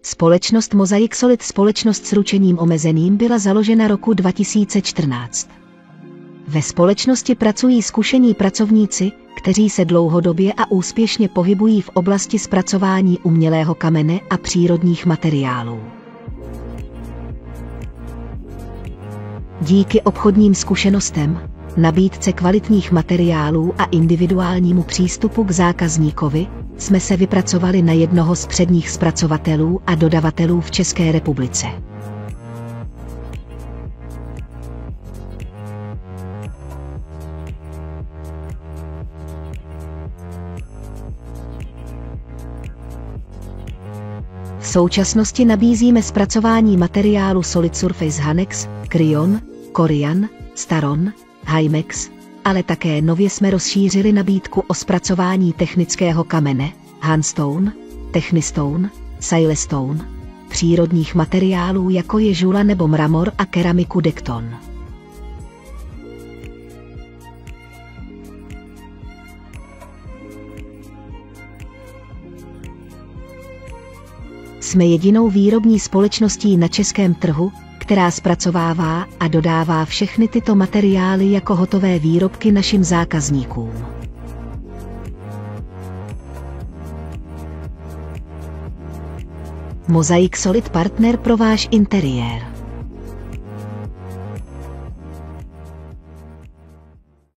Společnost Mosaic Solid, společnost s ručením omezeným, byla založena roku 2014. Ve společnosti pracují zkušení pracovníci, kteří se dlouhodobě a úspěšně pohybují v oblasti zpracování umělého kamene a přírodních materiálů. Díky obchodním zkušenostem, nabídce kvalitních materiálů a individuálnímu přístupu k zákazníkovi jsme se vypracovali na jednoho z předních zpracovatelů a dodavatelů v České republice. V současnosti nabízíme zpracování materiálu Solid Surface Hanex, Kryon, Corian, Staron, Hymex, ale také nově jsme rozšířili nabídku o zpracování technického kamene, Handstone, Technistone, Silestone, přírodních materiálů jako je žula nebo mramor a keramiku Dekton. Jsme jedinou výrobní společností na českém trhu, která zpracovává a dodává všechny tyto materiály jako hotové výrobky našim zákazníkům. Mosaic Solid, partner pro váš interiér.